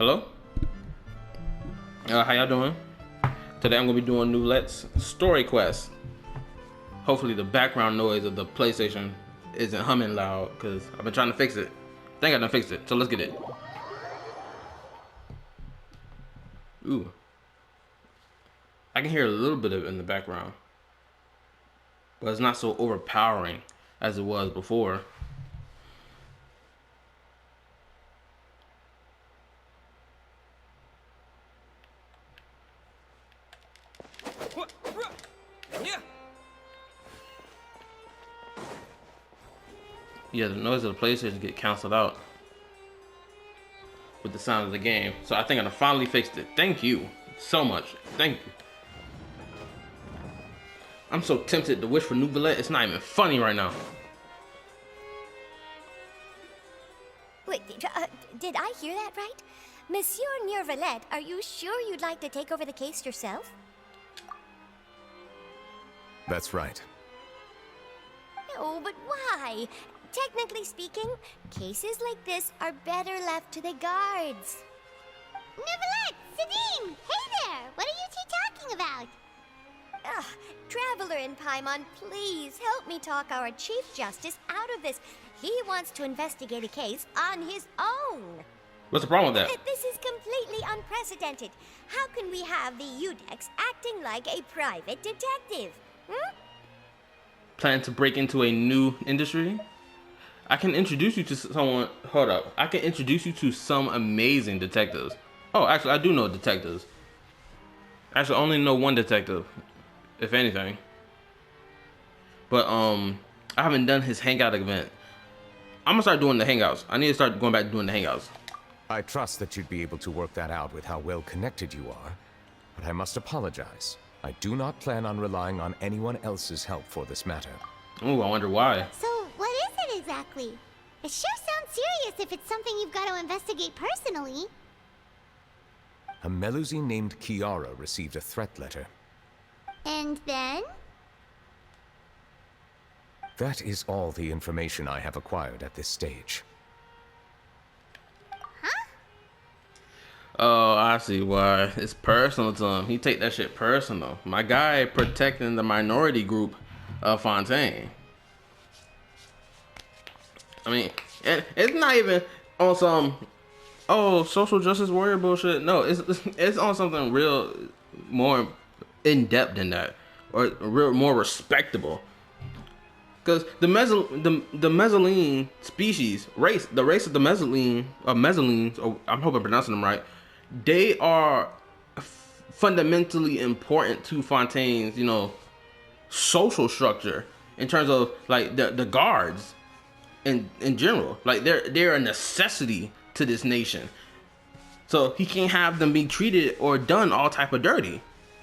Hello? How y'all doing? Today I'm gonna be doing Neuvillette's story quest. Hopefully the background noise of the PlayStation isn't humming loud, because I've been trying to fix it. I think I done fixed it, so let's get it. Ooh. I can hear a little bit of it in the background, but it's not so overpowering as it was before. Yeah, the noise of the PlayStation get canceled out with the sound of the game. So I think I finally fixed it. Thank you so much. Thank you. I'm so tempted to wish for Neuvillette. It's not even funny right now. Wait, did I hear that right? Monsieur Neuvillette, are you sure you'd like to take over the case yourself? That's right. No, but why? Technically speaking, cases like this are better left to the guards. Neuvillette! Sidine! Hey there! What are you two talking about? Ugh, Traveler in Paimon, please help me talk our Chief Justice out of this. He wants to investigate a case on his own. What's the problem with that? This is completely unprecedented. How can we have the Udex acting like a private detective? Plan to break into a new industry? I can introduce you to someone. Hold up. I can introduce you to some amazing detectives. Oh, actually, I do know detectives. Actually, I only know one detective, if anything. But I haven't done his hangout event. I'm gonna start doing the hangouts. I need to start going back to doing the hangouts. I trust that you'd be able to work that out with how well connected you are, but I must apologize. I do not plan on relying on anyone else's help for this matter. Ooh, I wonder why. So, what is it exactly? It sure sounds serious if it's something you've got to investigate personally. A Melusine named Kiara received a threat letter. And then? That is all the information I have acquired at this stage. Huh? Oh, I see why. It's personal to him. He take that shit personal. My guy protecting the minority group of Fontaine. I mean, it's not even on some, oh, social justice warrior bullshit. No, it's on something real more in-depth than that. Or real more respectable. Because the Mezzalene species, the race of the Mezzalines, or I'm hoping I'm pronouncing them right, they are fundamentally important to Fontaine's, social structure in terms of like the guards in general. Like they're a necessity to this nation. So he can't have them be treated or done all type of dirty.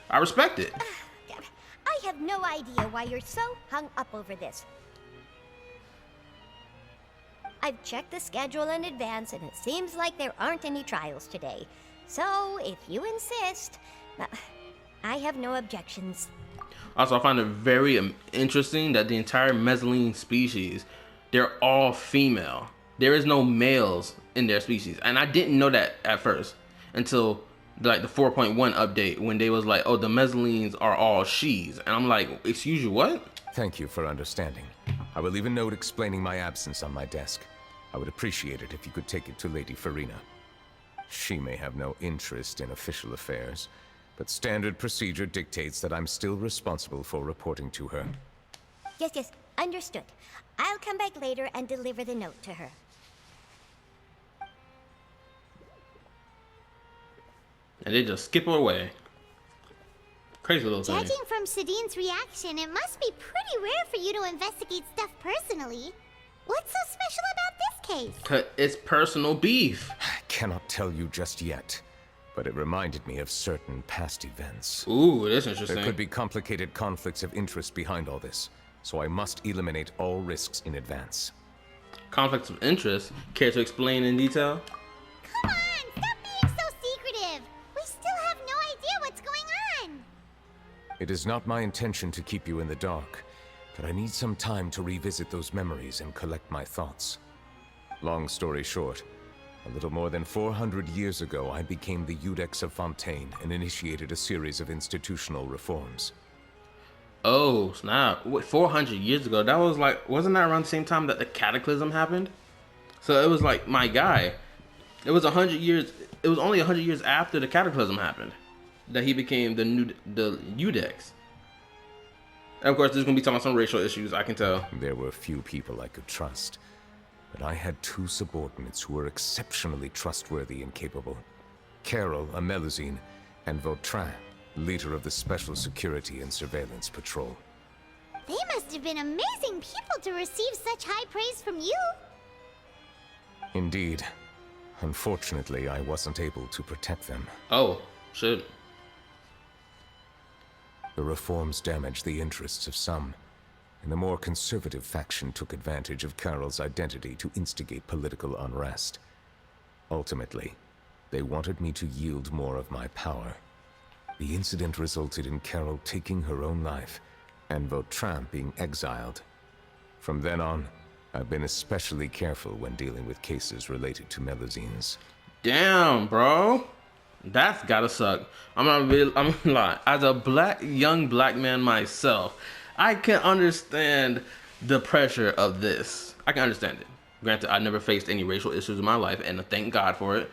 I respect it. I have no idea why you're so hung up over this. I've checked the schedule in advance, and it seems like there aren't any trials today. So, if you insist, I have no objections. Also, I find it very interesting that the entire Mezzalene species, they're all female. There is no males in their species. And I didn't know that at first until like the 4.1 update when they was like, oh, the Mezzalines are all she's. And I'm like, excuse you, what? Thank you for understanding. I will leave a note explaining my absence on my desk. I would appreciate it if you could take it to Lady Farina. She may have no interest in official affairs, but standard procedure dictates that I'm still responsible for reporting to her. Yes, understood. I'll come back later and deliver the note to her. And they just skip away. Crazy little thing. Judging from Sidine's reaction, it must be pretty rare for you to investigate stuff personally. What's so special about this case? 'Cause it's personal beef. I cannot tell you just yet, but it reminded me of certain past events. Ooh, that's interesting. There could be complicated conflicts of interest behind all this, so I must eliminate all risks in advance. Conflicts of interest? Care to explain in detail? Come on, stop being so secretive. We still have no idea what's going on. It is not my intention to keep you in the dark, but I need some time to revisit those memories and collect my thoughts. Long story short, A little more than 400 years ago, I became the Iudex of Fontaine and initiated a series of institutional reforms. Oh, snap. Wait, 400 years ago? That was like, wasn't that around the same time that the Cataclysm happened? So it was like, my guy, it was 100 years, it was only 100 years after the Cataclysm happened that he became the Iudex. And of course, there's going to be talking about some racial issues, I can tell. There were few people I could trust, but I had two subordinates who were exceptionally trustworthy and capable. Carol, a Melusine, and Vautrin, leader of the Special Security and Surveillance Patrol. They must have been amazing people to receive such high praise from you. Indeed. Unfortunately, I wasn't able to protect them. Oh, shit. The reforms damaged the interests of some, and the more conservative faction took advantage of Carol's identity to instigate political unrest. Ultimately, they wanted me to yield more of my power. The incident resulted in Carol taking her own life, and Vautrin being exiled. From then on, I've been especially careful when dealing with cases related to Melusines. Damn, bro. That's gotta suck. I'm gonna lie. As a young black man myself, I can understand the pressure of this. I can understand it. Granted, I never faced any racial issues in my life, and thank God for it.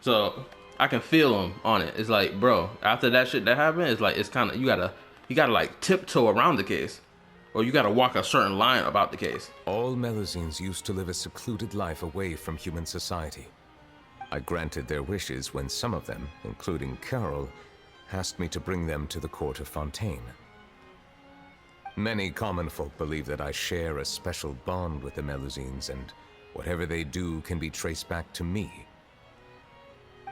So I can feel him on it. It's like, bro, after that shit that happened, it's like, it's kind of, you gotta like tiptoe around the case, or you gotta walk a certain line about the case. All Melusines used to live a secluded life away from human society. I granted their wishes when some of them, including Carol, asked me to bring them to the court of Fontaine. Many common folk believe that I share a special bond with the Melusines, and whatever they do can be traced back to me.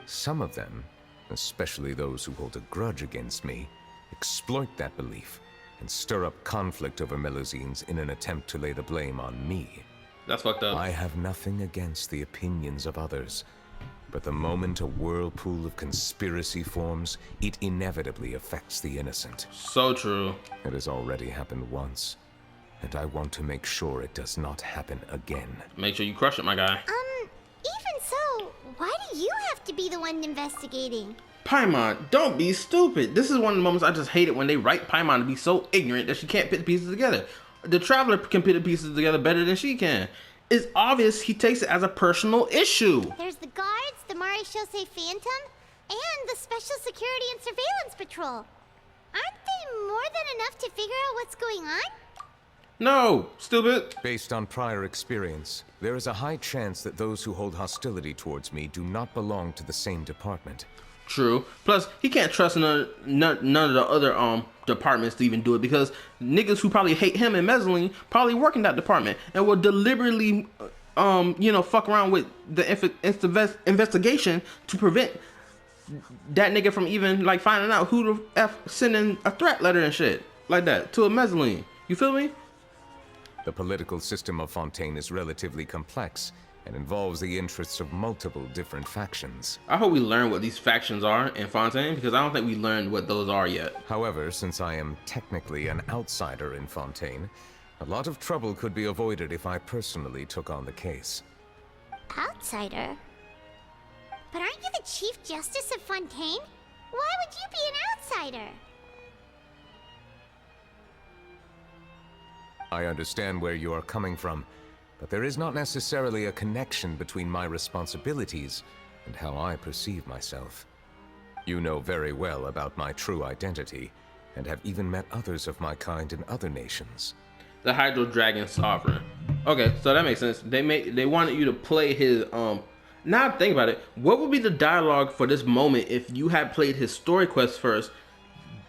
Some of them, especially those who hold a grudge against me, exploit that belief and stir up conflict over Melusines in an attempt to lay the blame on me. That's fucked up. I have nothing against the opinions of others, but the moment a whirlpool of conspiracy forms, it inevitably affects the innocent. So true. It has already happened once, and I want to make sure it does not happen again. Make sure you crush it, my guy. Even so, why do you have to be the one investigating? Paimon, don't be stupid. This is one of the moments I just hate it when they write Paimon to be so ignorant that she can't put the pieces together. The Traveler can put the pieces together better than she can. It's obvious he takes it as a personal issue. There's the guards, the Maréchaussée Phantom, and the Special Security and Surveillance Patrol. Aren't they more than enough to figure out what's going on? No, stupid. Based on prior experience, there is a high chance that those who hold hostility towards me do not belong to the same department. True. Plus, he can't trust none of the other departments to even do it, because niggas who probably hate him and Melusine probably work in that department and will deliberately, fuck around with the investigation to prevent that nigga from even like finding out who the F sending a threat letter and shit like that to a Melusine. You feel me? The political system of Fontaine is relatively complex and involves the interests of multiple different factions. I hope we learn what these factions are in Fontaine, because I don't think we learned what those are yet. However, since I am technically an outsider in Fontaine, a lot of trouble could be avoided if I personally took on the case. Outsider? But aren't you the Chief Justice of Fontaine? Why would you be an outsider? I understand where you are coming from, but there is not necessarily a connection between my responsibilities and how I perceive myself. You know very well about my true identity, and have even met others of my kind in other nations. The Hydro Dragon Sovereign. Okay, so that makes sense. They wanted you to play his now think about it. What would be the dialogue for this moment if you had played his story quest first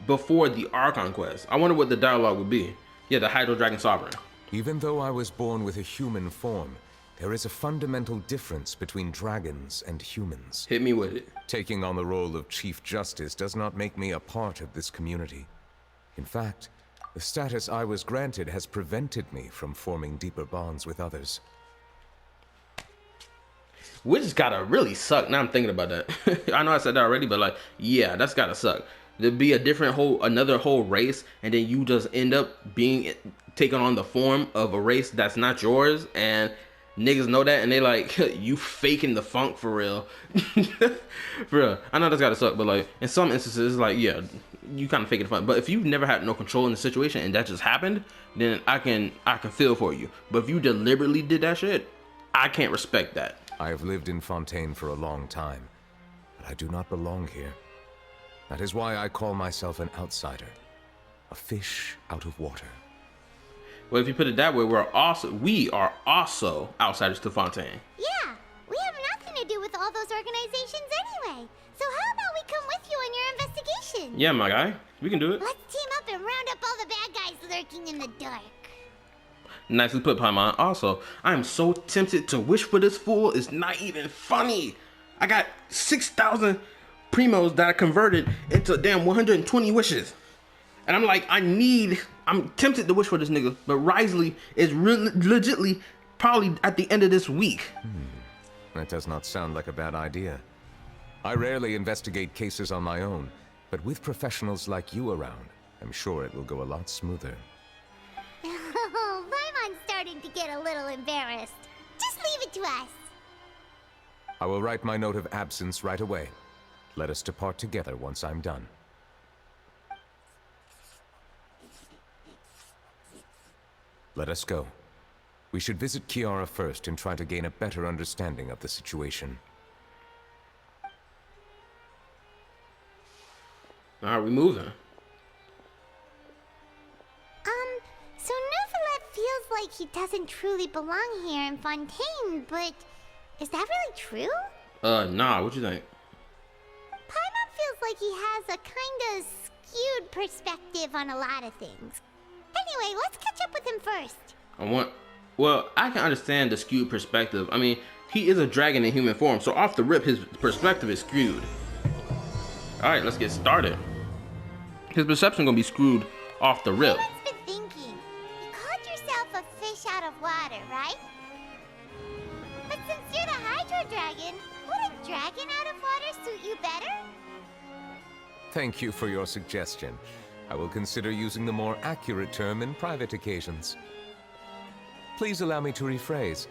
before the Archon quest? I wonder what the dialogue would be. Yeah, the Hydro Dragon Sovereign. Even though I was born with a human form, there is a fundamental difference between dragons and humans. Hit me with it. Taking on the role of Chief Justice does not make me a part of this community. In fact, the status I was granted has prevented me from forming deeper bonds with others. Which gotta really suck. Now I'm thinking about that. I know I said that already, but like, yeah, that's gotta suck. There'd be another whole race, and then you just end up taking on the form of a race that's not yours, and niggas know that and they like, you faking the funk for real. For real. I know that's gotta suck, but like in some instances it's like, yeah, you kind of faking the funk. But if you've never had no control in the situation and that just happened, then I can feel for you. But if you deliberately did that shit, I can't respect that. I have lived in Fontaine for a long time, but I do not belong here. That is why I call myself an outsider. A fish out of water. Well, if you put it that way, we are also outsiders to Fontaine. Yeah, we have nothing to do with all those organizations anyway. So how about we come with you in your investigation? Yeah, my guy. We can do it. Let's team up and round up all the bad guys lurking in the dark. Nicely put, Paimon. Also, I am so tempted to wish for this fool. It's not even funny. I got 6,000 primos that I converted into damn 120 wishes. And I'm like, I'm tempted to wish for this nigga, but Risley is legitly probably at the end of this week. That does not sound like a bad idea. I rarely investigate cases on my own, but with professionals like you around, I'm sure it will go a lot smoother. Oh, Paimon's starting to get a little embarrassed. Just leave it to us. I will write my note of absence right away. Let us depart together once I'm done. Let us go. We should visit Kiara first and try to gain a better understanding of the situation. Alright, we moving. So Neuvillette feels like he doesn't truly belong here in Fontaine, but is that really true? Nah, what you think? Paimon feels like he has a kind of skewed perspective on a lot of things. Anyway, let's catch up with him first. Well, I can understand the skewed perspective. I mean, he is a dragon in human form, so off the rip, his perspective is skewed. Alright, let's get started. His perception gonna be screwed off the rip. Paimon's been thinking. You called yourself a fish out of water, right? But since you're the Hydro Dragon, would a dragon out of water suit you better? Thank you for your suggestion. I will consider using the more accurate term in private occasions. Please allow me to rephrase.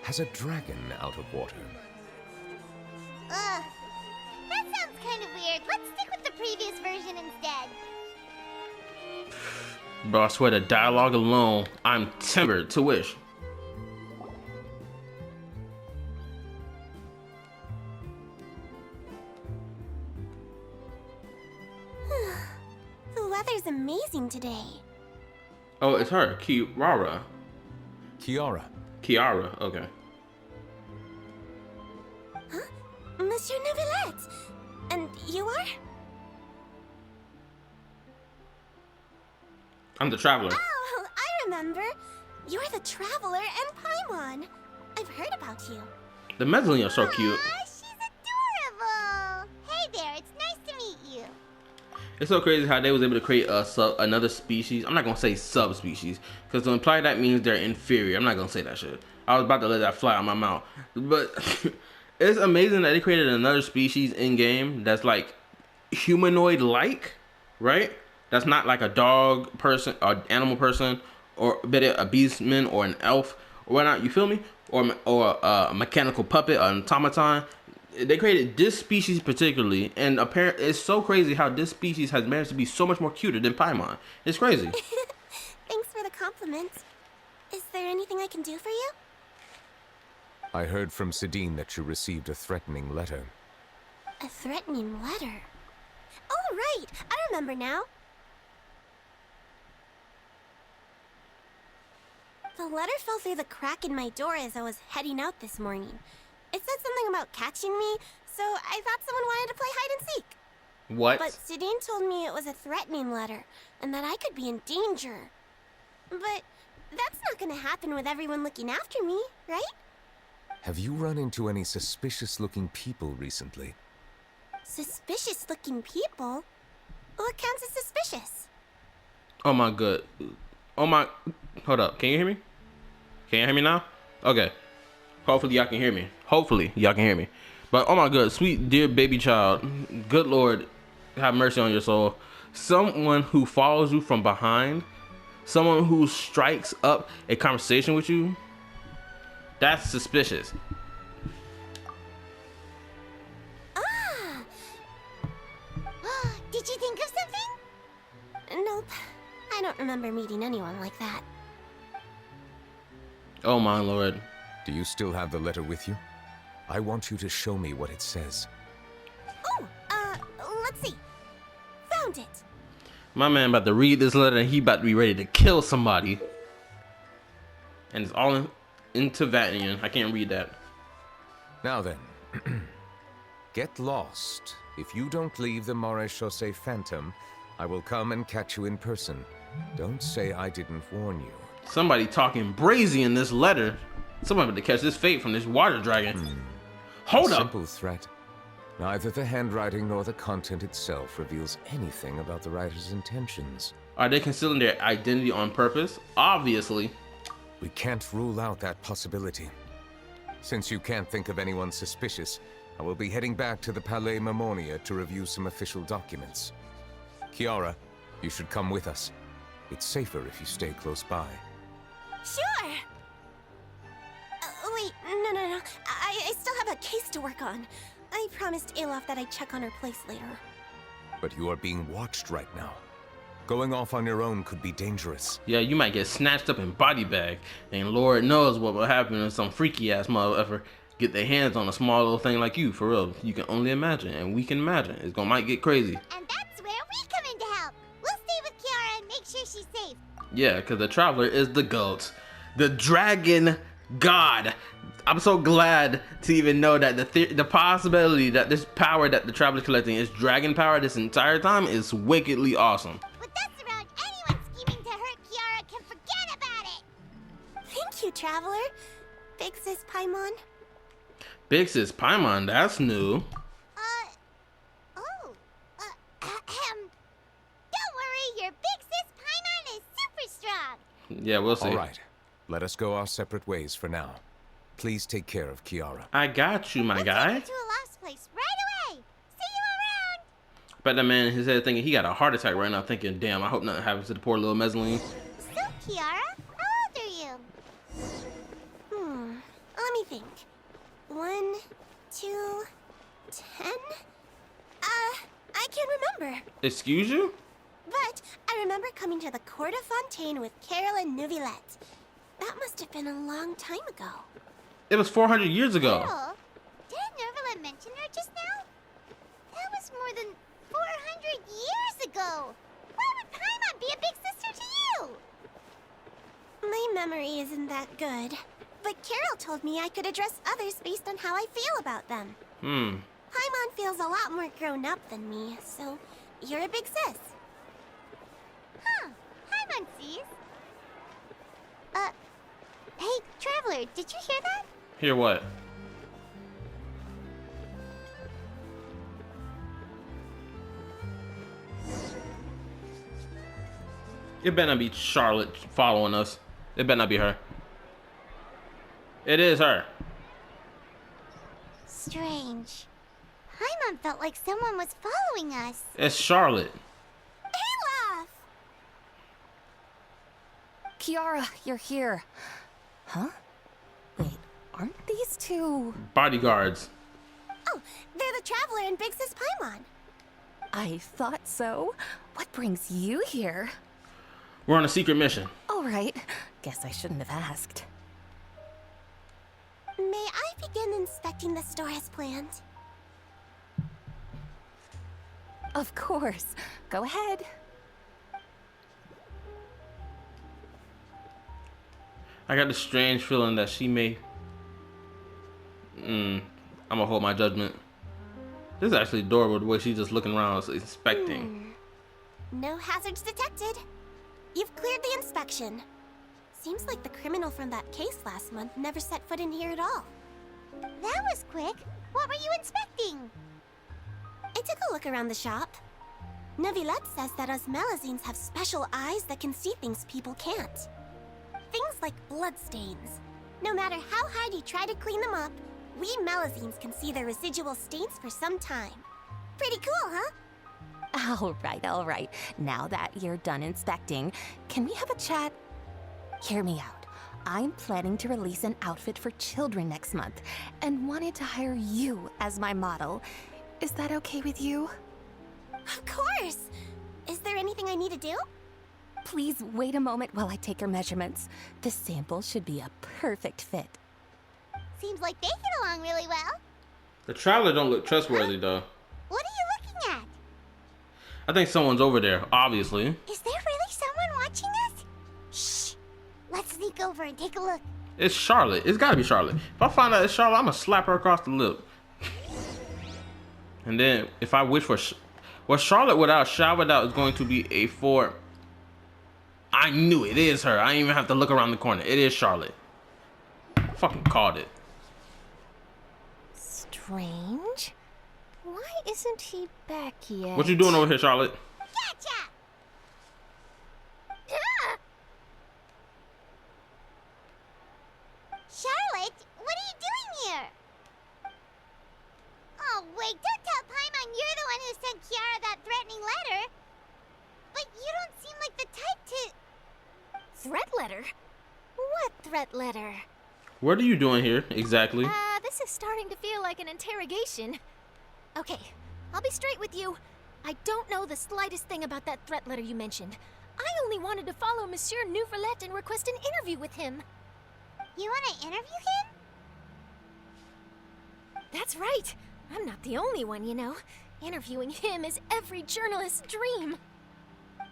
Has a dragon out of water? Ugh. That sounds kind of weird. Let's stick with the previous version instead. Bro, I swear the dialogue alone, I'm tempered to wish. The weather's amazing today. Oh, it's her, Kiara. Kiara, okay. Monsieur Neuvillette! And you are? I'm the traveler. Oh, I remember. You're the Traveler and Paimon. I've heard about you. The mezzanine are so cute. Aw, she's adorable. Hey there, it's nice to meet you. It's so crazy how they was able to create another species. I'm not gonna say subspecies, because to imply that means they're inferior. I'm not gonna say that shit. I was about to let that fly out my mouth. But it's amazing that they created another species in game that's like humanoid-like, right? That's not like a dog person, or animal person, or better a beastman or an elf or whatnot. You feel me? Or a mechanical puppet, an automaton. They created this species particularly, and apparently it's so crazy how this species has managed to be so much more cuter than Paimon. It's crazy. Thanks for the compliment. Is there anything I can do for you? I heard from Sidine that you received a threatening letter. A threatening letter? Oh, right! I remember now. The letter fell through the crack in my door as I was heading out this morning. It said something about catching me, so I thought someone wanted to play hide and seek. What? But Sidine told me it was a threatening letter, and that I could be in danger. But that's not gonna happen with everyone looking after me, right? Have you run into any suspicious-looking people recently? Suspicious-looking people? What counts as suspicious? Oh my god. Oh my. Hold up. Can you hear me? Can you hear me now? Okay. Hopefully y'all can hear me. Hopefully y'all can hear me. But oh my god, sweet dear baby child. Good Lord, have mercy on your soul. Someone who follows you from behind. Someone who strikes up a conversation with you. That's suspicious. Did you think of something? Nope. I don't remember meeting anyone like that. Oh my lord. Do you still have the letter with you? I want you to show me what it says. Oh, let's see. Found it. My man about to read this letter and he about to be ready to kill somebody. And it's all in Tavanian. I can't read that. Now then, get lost. If you don't leave the Maréchaussée Phantom, I will come and catch you in person. Don't say I didn't warn you. Somebody talking brazy in this letter. Somebody about to catch this fate from this water dragon. Hold up. Simple threat. Neither the handwriting nor the content itself reveals anything about the writer's intentions. Are they concealing their identity on purpose? Obviously. We can't rule out that possibility. Since you can't think of anyone suspicious, I will be heading back to the Palais Mermonia to review some official documents. Kiara, you should come with us. It's safer if you stay close by. Sure. Wait, no. I still have a case to work on. I promised Alof that I'd check on her place later. But you are being watched right now. Going off on your own could be dangerous. Yeah, you might get snatched up in body bag. And Lord knows what will happen if some freaky ass motherfucker get their hands on a small little thing like you, for real. You can only imagine, and we can imagine. It's gonna might get crazy. And that's where we come in to help. We'll stay with Kiara and make sure she's safe. Yeah, because the Traveler is the GOAT. The Dragon God. I'm so glad to even know that the possibility that this power that the Traveler's collecting is dragon power this entire time is wickedly awesome. With us around, anyone scheming to hurt Kiara can forget about it. Thank you, Traveler. Big Sis Paimon. Big Sis Paimon, that's new. Don't worry, your Big Sis Paimon is super strong. Yeah, we'll see. All right, let us go our separate ways for now. Please take care of Kiara. I got you, my guy. We'll take her to a lost place right away. See you around. But that man in his head thinking he got a heart attack right now, thinking, damn, I hope nothing happens to the poor little Mezzanine. So, Kiara, how old are you? Let me think. 1, 2, 10? I can't remember. Excuse you? But I remember coming to the court of Fontaine with Carol and Neuvillette. That must have been a long time ago. It was 400 years ago. Carol? Didn't Neuvillette mention her just now? That was more than 400 years ago. Why would Paimon be a big sister to you? My memory isn't that good. But Carol told me I could address others based on how I feel about them. Paimon feels a lot more grown up than me, so you're a big sis. Huh. Paimon sees. Hey, Traveler, did you hear that? Hear what? It better not be Charlotte following us. It better not be her. It is her. Strange. Paimon felt like someone was following us. It's Charlotte. Olaf! Kiara, you're here. Huh? Wait, aren't these two... Bodyguards. Oh, they're the Traveler and Big Sis Paimon. I thought so. What brings you here? We're on a secret mission. All right. Guess I shouldn't have asked. May I begin inspecting the store as planned? Of course. Go ahead. I got this strange feeling that she may... I'm gonna hold my judgment. This is actually adorable, the way she's just looking around, inspecting. No hazards detected. You've cleared the inspection. Seems like the criminal from that case last month never set foot in here at all. That was quick. What were you inspecting? I took a look around the shop. Neuvillette says that us Melazines have special eyes that can see things people can't. Things like bloodstains. No matter how hard you try to clean them up, we Melazines can see their residual stains for some time. Pretty cool, huh? All right. Now that you're done inspecting, can we have a chat? Hear me out. I'm planning to release an outfit for children next month and wanted to hire you as my model. Is that okay with you? Of course! Is there anything I need to do? Please wait a moment while I take your measurements. The sample should be a perfect fit. Seems like they get along really well. The traveler don't look trustworthy though. What are you looking at? I think someone's over there, obviously. Is there really someone watching us? Shh! Let's sneak over and take a look. It's Charlotte. It's gotta be Charlotte. If I find out it's Charlotte, I'm gonna slap her across the lip. And then if I wish for Charlotte without shout without is going to be a 4. I knew it is her. I didn't even have to look around the corner. It is Charlotte. Fucking called it. Strange. Why isn't he back yet? What you doing over here, Charlotte? Gotcha! Charlotte, what are you doing here? Oh, wait, don't tell Paimon you're the one who sent Kiara that threatening letter. But you don't seem like the type to... Threat letter? What threat letter? What are you doing here, exactly? This is starting to feel like an interrogation. Okay, I'll be straight with you. I don't know the slightest thing about that threat letter you mentioned. I only wanted to follow Monsieur Neuvillette and request an interview with him. You want to interview him? That's right. I'm not the only one, you know. Interviewing him is every journalist's dream.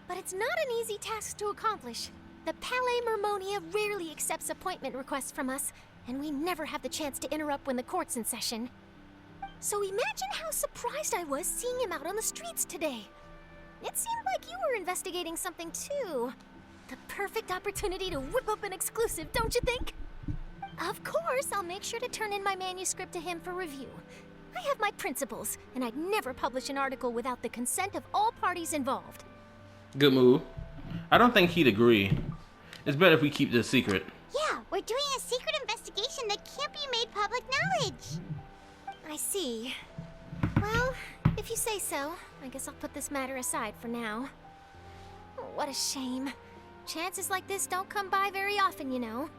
But it's not an easy task to accomplish. The Palais Mermonia rarely accepts appointment requests from us, and we never have the chance to interrupt when the court's in session. So imagine how surprised I was seeing him out on the streets today. It seemed like you were investigating something too. The perfect opportunity to whip up an exclusive, don't you think? Of course, I'll make sure to turn in my manuscript to him for review. I have my principles, and I'd never publish an article without the consent of all parties involved. Good move. I don't think he'd agree. It's better if we keep this secret. Yeah, we're doing a secret investigation that can't be made public knowledge. I see. Well, if you say so, I guess I'll put this matter aside for now. What a shame. Chances like this don't come by very often, you know.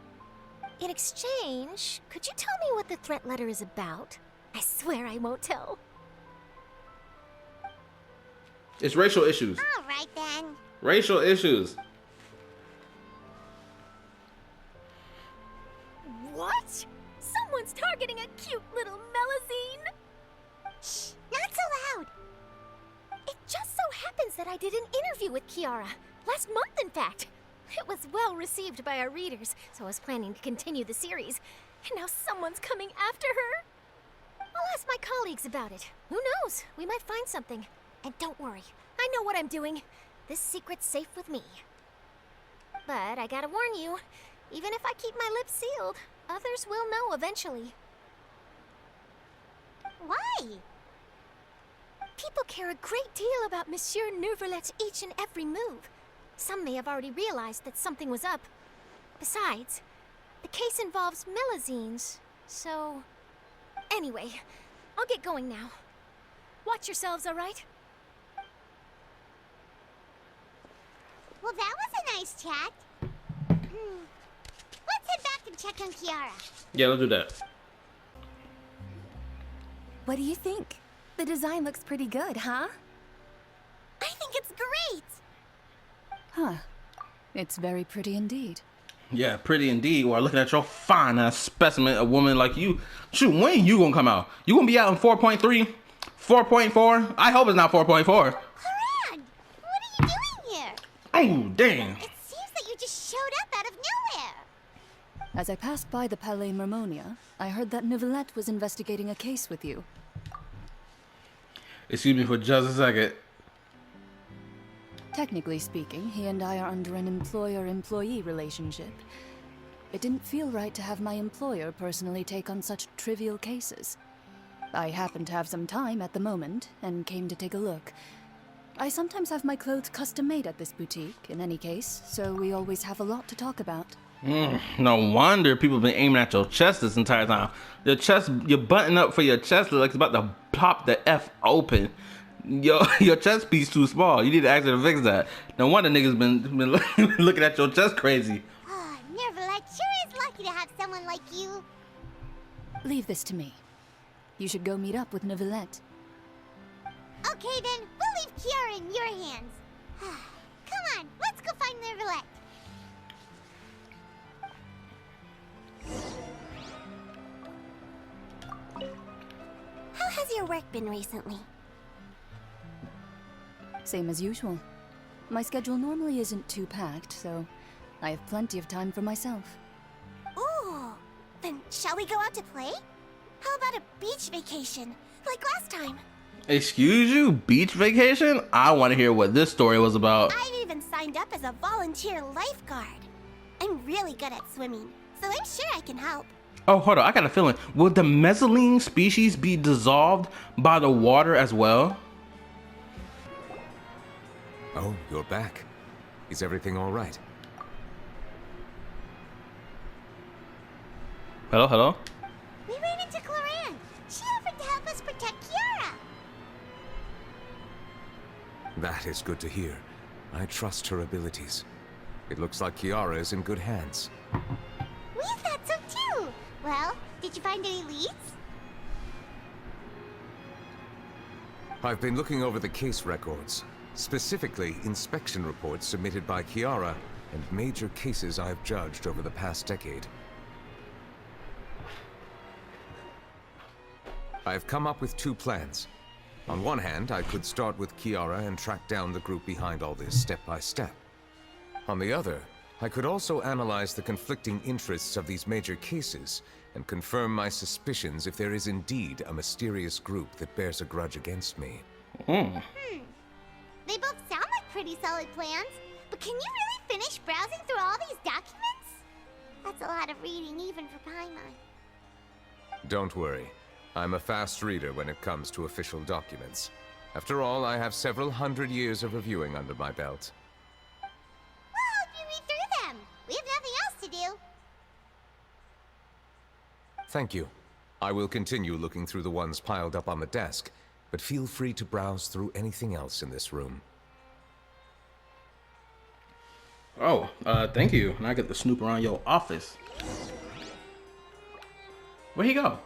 In exchange, could you tell me what the threat letter is about? I swear I won't tell. It's racial issues. All right, then. Racial issues. What? Someone's targeting a cute little Melazine? Shh, not so loud. It just so happens that I did an interview with Kiara. Last month, in fact. It was well received by our readers, so I was planning to continue the series. And now someone's coming after her. I'll ask my colleagues about it. Who knows? We might find something. And don't worry, I know what I'm doing. This secret's safe with me. But I gotta warn you, even if I keep my lips sealed, others will know eventually. Why? People care a great deal about Monsieur Neuvillette's each and every move. Some may have already realized that something was up. Besides, the case involves Melazines, so... Anyway, I'll get going now. Watch yourselves, all right? Well, that was a nice chat. Let's head back and check on Kiara. Yeah, let's do that. What do you think? The design looks pretty good, huh? I think it's great! Huh. It's very pretty indeed. Yeah, pretty indeed. While looking at your fine ass specimen, a woman like you. Shoot, when you gonna come out? You gonna be out in 4.3? 4.4? I hope it's not 4.4. Haran, what are you doing here? Oh, damn. It seems that you just showed up out of nowhere. As I passed by the Palais Mermonia, I heard that Neuvillette was investigating a case with you. Excuse me for just a second. Technically speaking, he and I are under an employer-employee relationship. It didn't feel right to have my employer personally take on such trivial cases. I happen to have some time at the moment, and came to take a look. I sometimes have my clothes custom-made at this boutique, in any case, so we always have a lot to talk about. No wonder people been aiming at your chest this entire time. Your chest, your button up for your chest looks like it's about to pop the F open. Your chest piece too small. You need to actually fix that. No wonder niggas been looking at your chest crazy. Oh, Neuvillette sure is someone like you. Leave this to me. You should go meet up with Neuvillette. Okay then, we'll leave Kiara in your hands. Come on, let's go find Neuvillette. How has your work been recently? Same as usual. My schedule normally isn't too packed, so I have plenty of time for myself. Ooh, then shall we go out to play? How about a beach vacation, like last time? Excuse you? Beach vacation? I want to hear what this story was about. I've even signed up as a volunteer lifeguard. I'm really good at swimming, so I'm sure I can help. Oh, hold on. I got a feeling. Will the mesaline species be dissolved by the water as well? Oh, you're back. Is everything all right? Hello, hello? We ran into Cloran. She offered to help us protect Kiara. That is good to hear. I trust her abilities. It looks like Kiara is in good hands. We thought so too. Well, did you find any leads? I've been looking over the case records, specifically inspection reports submitted by Kiara and major cases I've judged over the past decade. I've come up with two plans. On one hand, I could start with Kiara and track down the group behind all this step by step. On the other, I could also analyze the conflicting interests of these major cases and confirm my suspicions if there is indeed a mysterious group that bears a grudge against me. They both sound like pretty solid plans, but can you really finish browsing through all these documents? That's a lot of reading even for Paimon. Don't worry. I'm a fast reader when it comes to official documents. After all, I have several hundred years of reviewing under my belt. We'll help you read through them. We have nothing else to do. Thank you. I will continue looking through the ones piled up on the desk, but feel free to browse through anything else in this room. Oh, thank you. And I get to snoop around your office. Where'd he go?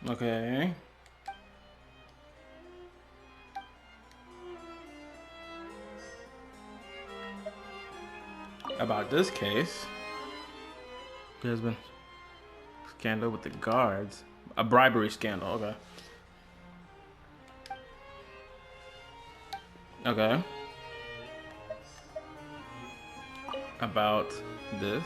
Okay. About this case, there's been scandal with the guards. A bribery scandal, okay. Okay. About this.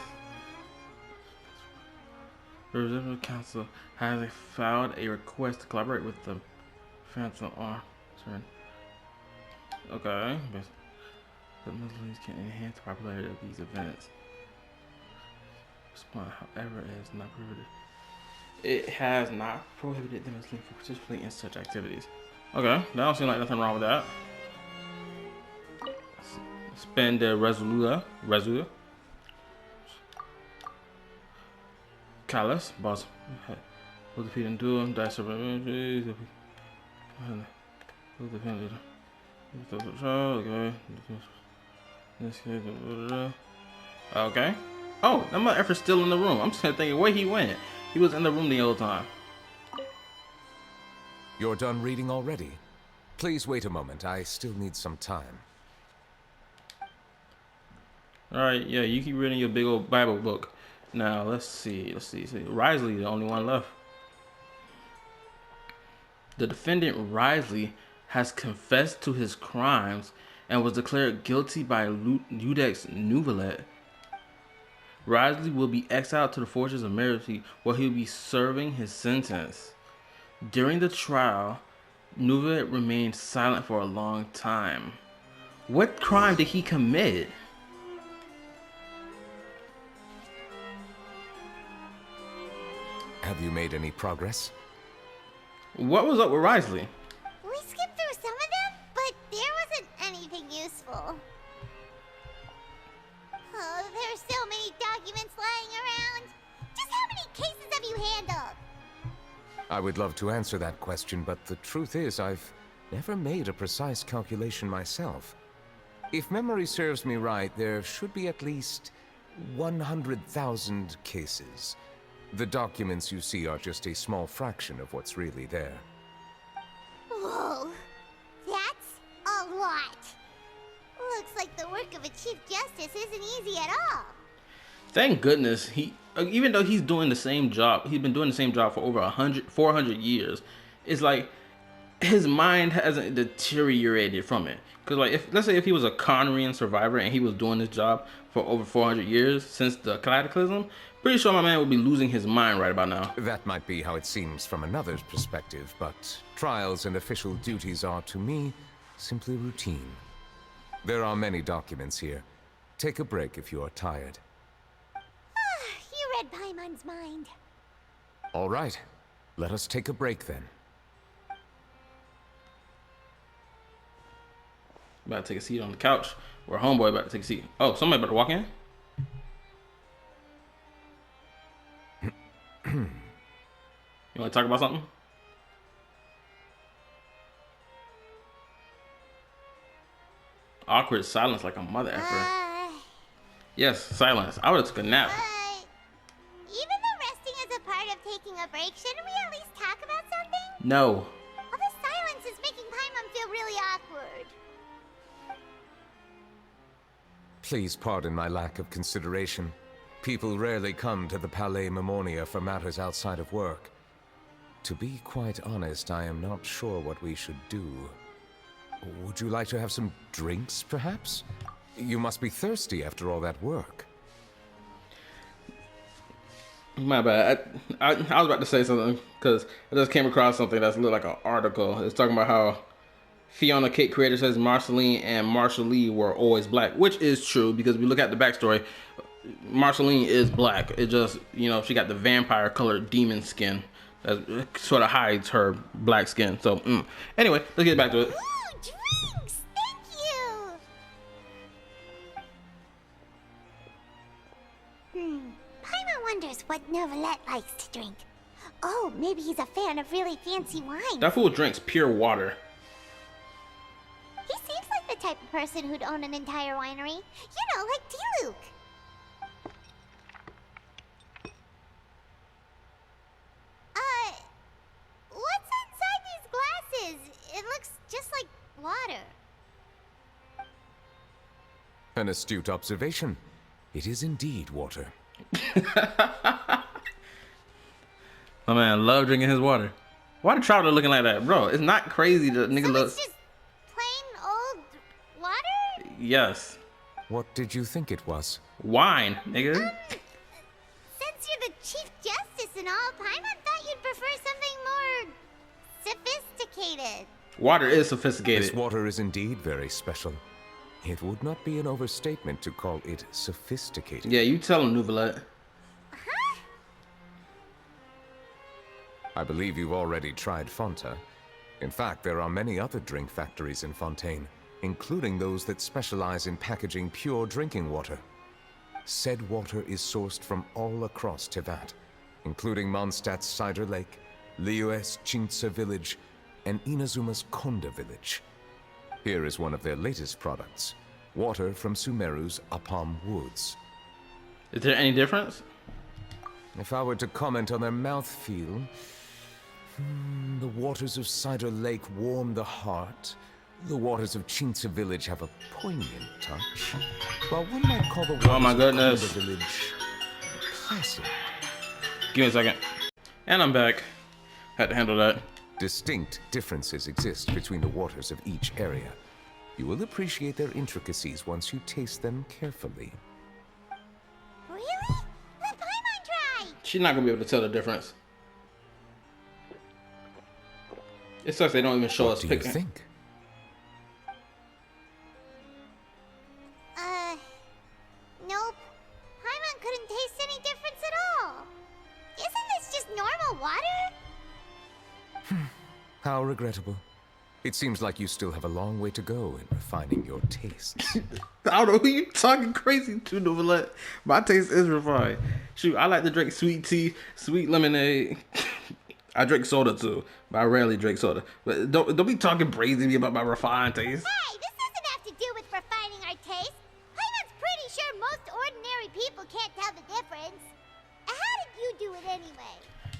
The Reserve Council has filed a request to collaborate with the Phantom Arm. Okay. The Muslims can enhance the popularity of these events. Respond, however, it has not prohibited. It has not prohibited the Muslims from participating in such activities. Okay, that don't seem like nothing wrong with that. Spend the Resoluta. Callus, boss. Will defeat and duel. Dice of images. Will defend it. Okay. Oh, that motherfucker's still in the room. I'm just thinking where he went. He was in the room the whole time. You're done reading already? Please wait a moment. I still need some time. Alright, yeah, you keep reading your big old Bible book. Now, let's see. Risley, the only one left. The defendant, Risley, has confessed to his crimes and was declared guilty by Ludex Neuvillette. Risley will be exiled to the Fortress of Mercy, where he'll be serving his sentence. During the trial, Neuvillette remained silent for a long time. What crime did he commit? Have you made any progress? What was up with Risley? We skipped through some of them, but there wasn't anything useful. Oh, there are so many documents lying around. Just how many cases have you handled? I would love to answer that question, but the truth is I've never made a precise calculation myself. If memory serves me right, there should be at least 100,000 cases. The documents you see are just a small fraction of what's really there. Whoa, that's a lot. Looks like the work of a Chief Justice isn't easy at all. Thank goodness even though he's doing the same job, he's been doing the same job for over 400 years. It's like his mind hasn't deteriorated from it. Because like, let's say if he was a Conrian survivor and he was doing this job for over 400 years since the Cataclysm, pretty sure my man would be losing his mind right about now. That might be how it seems from another's perspective, but trials and official duties are, to me, simply routine. There are many documents here. Take a break if you are tired. You read Paimon's mind. All right, let us take a break then. About to take a seat on the couch. Or homeboy about to take a seat. Oh, somebody about to walk in? You want to talk about something? Awkward silence like a mother effer. Yes, silence. I would have took a nap. Even though resting is a part of taking a break, shouldn't we at least talk about something? No. All this silence is making Paimon feel really awkward. Please pardon my lack of consideration. People rarely come to the Palais Mermonia for matters outside of work. To be quite honest, I am not sure what we should do. Would you like to have some drinks, perhaps? You must be thirsty after all that work. My bad. I was about to say something because I just came across something that's looked like an article. It's talking about how Fiona Cake creator says Marceline and Marshall Lee were always black, which is true because if we look at the backstory, Marceline is black. It just, you know, she got the vampire colored demon skin that sort of hides her black skin. So, anyway, let's get back to it. Ooh, drinks! Thank you! Paimon wonders what Neuvillette likes to drink. Oh, maybe he's a fan of really fancy wine. That fool drinks pure water. He seems like the type of person who'd own an entire winery. You know, like T-Luke. What's inside these glasses? It looks just like water. An astute observation. It is indeed water. My man love drinking his water. Why the Trout looking like that? Bro, it's not crazy that nigga So looks... it's just plain old water? Yes. What did you think it was? Wine, nigga. Since you're the Chief Justice and all, Paimon thought you'd prefer something more sophisticated. Water is sophisticated. This water is indeed very special. It would not be an overstatement to call it sophisticated. Yeah, you tell him, Neuvillette. Huh? I believe you've already tried Fonta. In fact, there are many other drink factories in Fontaine, including those that specialize in packaging pure drinking water. Said water is sourced from all across Tevat, including Mondstadt's Cider Lake, Liyue's Chintsa village, and Inazuma's Konda village. Here is one of their latest products, water from Sumeru's Apam Woods. Is there any difference? If I were to comment on their mouthfeel, the waters of Cider Lake warm the heart. The waters of Chintsa village have a poignant touch, while one might call the waters Oh my goodness. of Konda village placid. Give me a second. And I'm back. Had to handle that. Distinct differences exist between the waters of each area. You will appreciate their intricacies once you taste them carefully. Really? Let Paimon try! She's not gonna be able to tell the difference. It sucks they don't even show us What do you picking. think? Nope. Paimon couldn't taste any difference at all. Isn't this just normal water? How regrettable. It seems like you still have a long way to go in refining your tastes. I don't know who you talking crazy to, Neuvillette. My taste is refined. Shoot, I like to drink sweet tea, sweet lemonade. I drink soda too, but I rarely drink soda. But don't be talking crazy to me about my refined taste. Hey, this doesn't have to do with refining our taste. Paimon's pretty sure most ordinary people can't tell the difference. How did you do it anyway?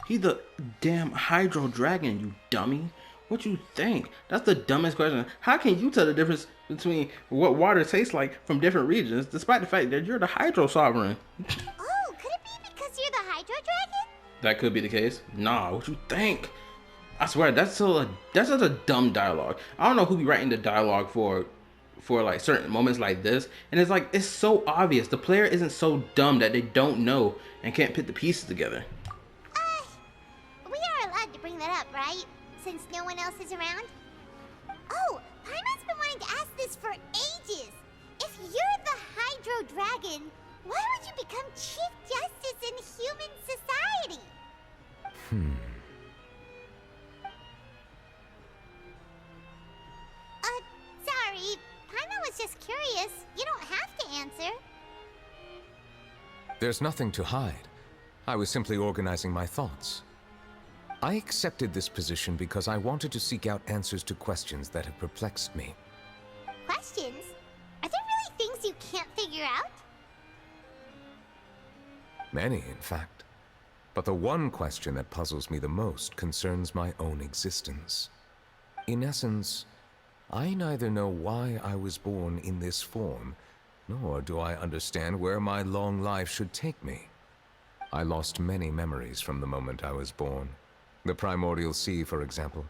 He's the damn Hydro Dragon, you dummy. What you think? That's the dumbest question. How can you tell the difference between what water tastes like from different regions, despite the fact that you're the Hydro Sovereign? Oh, could it be because you're the Hydro Dragon? That could be the case. Nah, what you think? I swear, that's such a dumb dialogue. I don't know who be writing the dialogue for like certain moments like this, and it's like it's so obvious. The player isn't so dumb that they don't know and can't put the pieces together. We are allowed to bring that up, right? Since no one else is around? Oh, Paimon's been wanting to ask this for ages. If you're the Hydro Dragon, why would you become Chief Justice in human society? Sorry. Paimon was just curious. You don't have to answer. There's nothing to hide. I was simply organizing my thoughts. I accepted this position because I wanted to seek out answers to questions that have perplexed me. Questions? Are there really things you can't figure out? Many, in fact. But the one question that puzzles me the most concerns my own existence. In essence, I neither know why I was born in this form, nor do I understand where my long life should take me. I lost many memories from the moment I was born. The Primordial Sea, for example.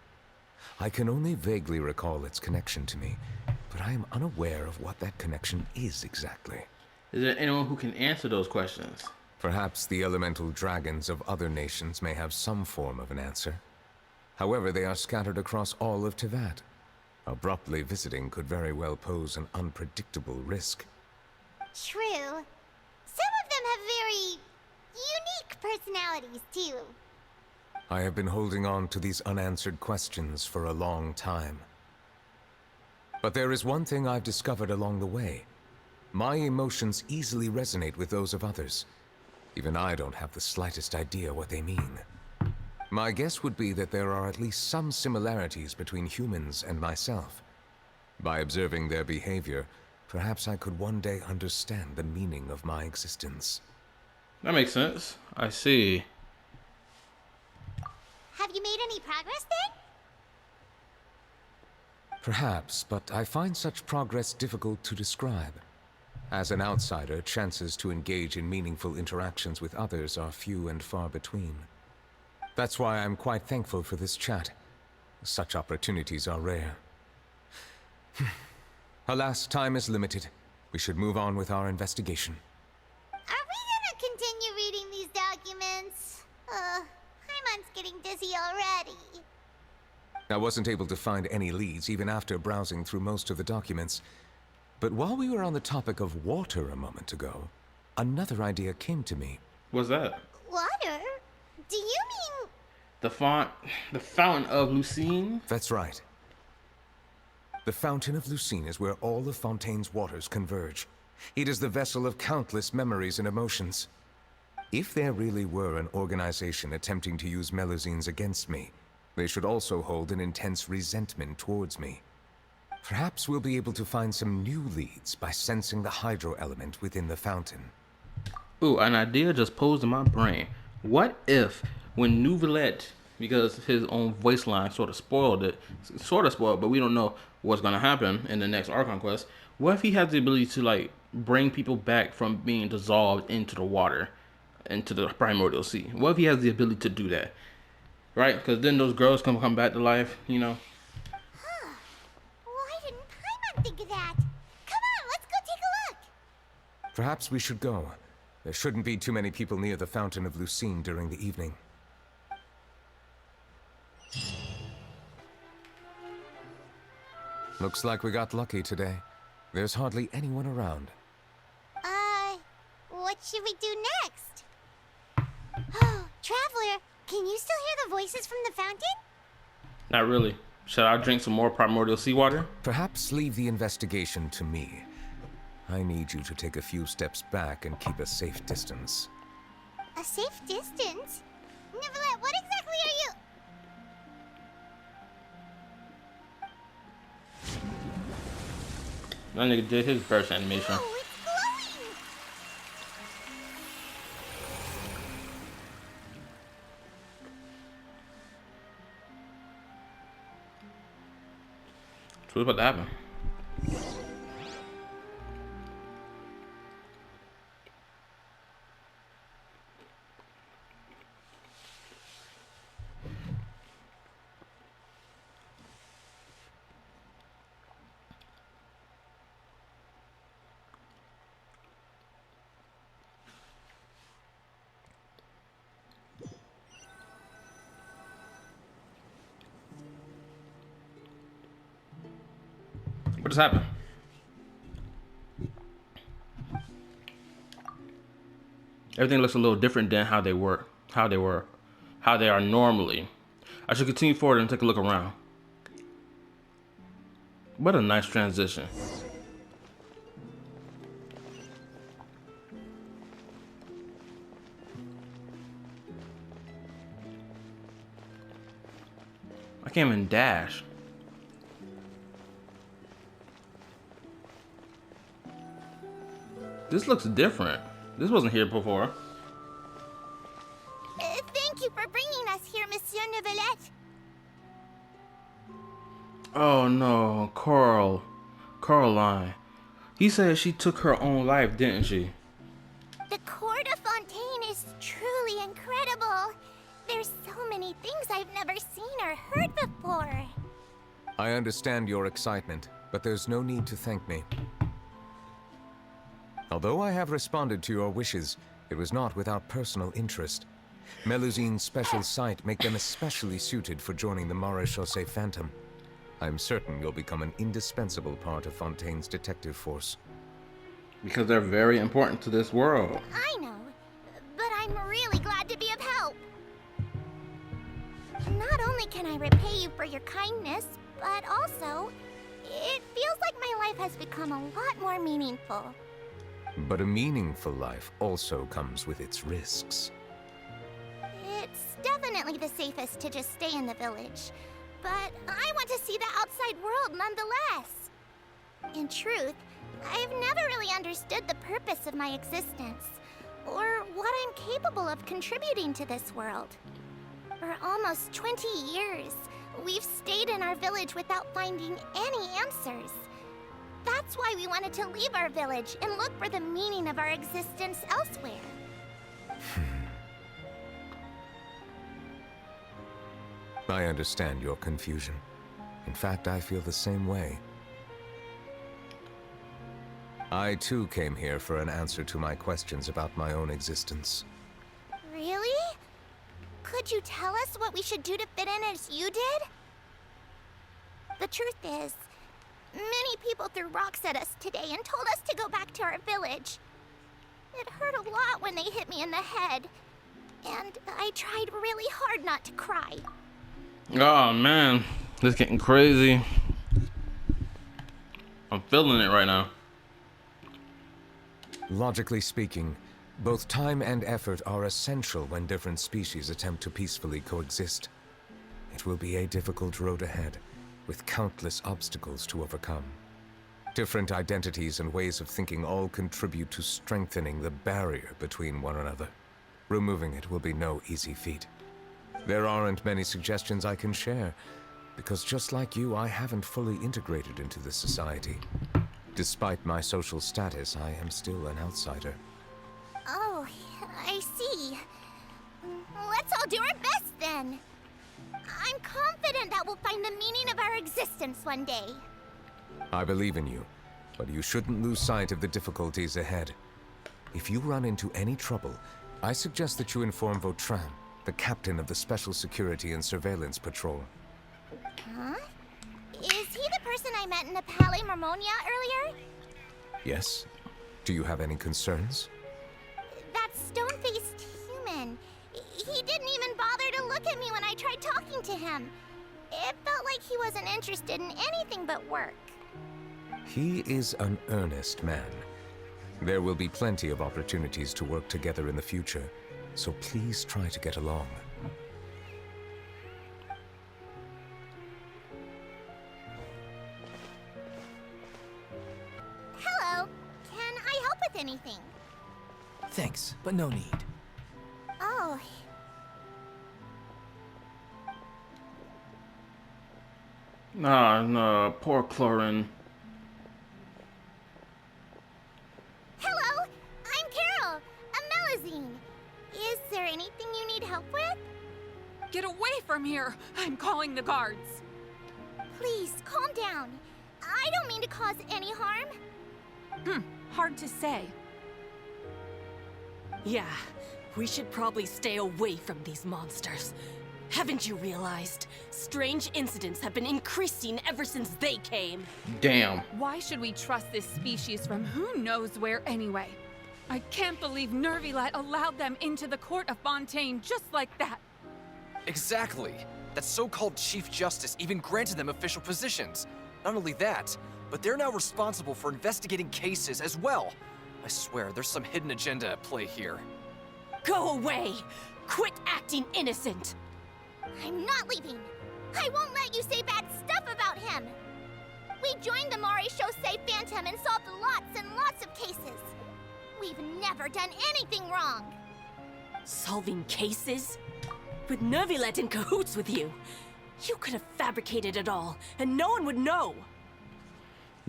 I can only vaguely recall its connection to me, but I am unaware of what that connection is exactly. Is there anyone who can answer those questions? Perhaps the elemental dragons of other nations may have some form of an answer. However, they are scattered across all of Teyvat. Abruptly visiting could very well pose an unpredictable risk. True. Some of them have very unique personalities, too. I have been holding on to these unanswered questions for a long time. But there is one thing I've discovered along the way. My emotions easily resonate with those of others. Even I don't have the slightest idea what they mean. My guess would be that there are at least some similarities between humans and myself. By observing their behavior, perhaps I could one day understand the meaning of my existence. That makes sense. I see. Have you made any progress then? Perhaps, but I find such progress difficult to describe. As an outsider, chances to engage in meaningful interactions with others are few and far between. That's why I'm quite thankful for this chat. Such opportunities are rare. Alas, time is limited. We should move on with our investigation. Are we gonna continue reading these documents? Paimon's getting dizzy already. I wasn't able to find any leads even after browsing through most of the documents. But while we were on the topic of water a moment ago, another idea came to me. What's that? Water? Do you mean... The Fountain of Lucine? That's right. The Fountain of Lucine is where all of Fontaine's waters converge. It is the vessel of countless memories and emotions. If there really were an organization attempting to use Melusines against me, they should also hold an intense resentment towards me. Perhaps we'll be able to find some new leads by sensing the hydro element within the fountain. Ooh, an idea just posed in my brain. What if, when Neuvillette, because his own voice line sort of spoiled, but we don't know what's going to happen in the next Archon quest, what if he has the ability to, like, bring people back from being dissolved into the water, into the Primordial Sea? What if he has the ability to do that? Right? Because then those girls can come back to life, you know? Why didn't Paimon think of that? Come on, let's go take a look. Perhaps we should go. There shouldn't be too many people near the Fountain of Lucine during the evening. Looks like we got lucky today. There's hardly anyone around. What should we do next? Oh, Traveler, can you still hear the voices from the fountain? Not really. Should I drink some more primordial seawater? Perhaps leave the investigation to me. I need you to take a few steps back and keep a safe distance. A safe distance? Neuvillette, what exactly are you... That nigga did his first animation. Oh, it's glowing! So what's about to happen? What just happened? Everything looks a little different than how they are normally. I should continue forward and take a look around. What a nice transition. I can't even dash. This looks different. This wasn't here before. Thank you for bringing us here, Monsieur Neuvillette. Oh no, Coraline. He said she took her own life, didn't she? The court of Fontaine is truly incredible. There's so many things I've never seen or heard before. I understand your excitement, but there's no need to thank me. Although I have responded to your wishes, it was not without personal interest. Melusine's special sight make them especially suited for joining the Maréchaussée Phantom. I'm certain you'll become an indispensable part of Fontaine's detective force. Because they're very important to this world. I know, but I'm really glad to be of help. Not only can I repay you for your kindness, but also, it feels like my life has become a lot more meaningful. But a meaningful life also comes with its risks. It's definitely the safest to just stay in the village, but I want to see the outside world nonetheless. In truth, I've never really understood the purpose of my existence, or what I'm capable of contributing to this world. For almost 20 years, we've stayed in our village without finding any answers. That's why we wanted to leave our village and look for the meaning of our existence elsewhere. I understand your confusion. In fact, I feel the same way. I too came here for an answer to my questions about my own existence. Really? Could you tell us what we should do to fit in as you did? The truth is, many people threw rocks at us today and told us to go back to our village. It hurt a lot when they hit me in the head, and I tried really hard not to cry. Oh man, this is getting crazy. I'm feeling it right now. Logically speaking, both time and effort are essential when different species attempt to peacefully coexist. It will be a difficult road ahead, with countless obstacles to overcome. Different identities and ways of thinking all contribute to strengthening the barrier between one another. Removing it will be no easy feat. There aren't many suggestions I can share, because just like you, I haven't fully integrated into this society. Despite my social status, I am still an outsider. Oh, I see. Let's all do our best then. I'm confident that we'll find the meaning of our existence one day. I believe in you, but you shouldn't lose sight of the difficulties ahead. If you run into any trouble, I suggest that you inform Vautrin, the captain of the Special Security and Surveillance Patrol. Huh? Is he the person I met in the Palais Marmonia earlier? Yes? Do you have any concerns? That stone-faced human. He didn't even bother to look at me when I tried talking to him. It felt like he wasn't interested in anything but work. He is an earnest man. There will be plenty of opportunities to work together in the future, so please try to get along. with anything. Thanks, but no need. Oh. No, poor Chlorine. Hello, I'm Carol, a Melazine. Is there anything you need help with? Get away from here! I'm calling the guards. Please, calm down. I don't mean to cause any harm. Hard to say. Yeah, we should probably stay away from these monsters. Haven't you realized? Strange incidents have been increasing ever since they came. Damn. Why should we trust this species from who knows where anyway? I can't believe Neuvillette allowed them into the court of Fontaine just like that. Exactly. That so-called Chief Justice even granted them official positions. Not only that, but they're now responsible for investigating cases as well. I swear, there's some hidden agenda at play here. Go away! Quit acting innocent! I'm not leaving. I won't let you say bad stuff about him. We joined the Mare Chaussee Phantom and solved lots and lots of cases. We've never done anything wrong. Solving cases? With Neuvillette in cahoots with you. You could have fabricated it all, and no one would know.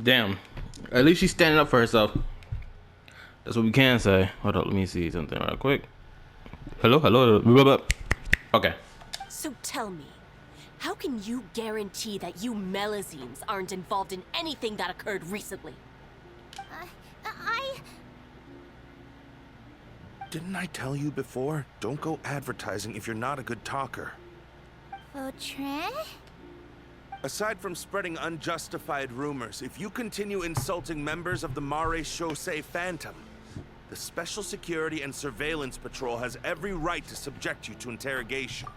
Damn. At least she's standing up for herself. That's what we can say. Hold up, let me see something real quick. Hello. Okay. So tell me, how can you guarantee that you Melazines aren't involved in anything that occurred recently? Didn't I tell you before? Don't go advertising if you're not a good talker. Fontaine? Aside from spreading unjustified rumors, if you continue insulting members of the Mare Chaussee Phantom, the Special Security and Surveillance Patrol has every right to subject you to interrogation.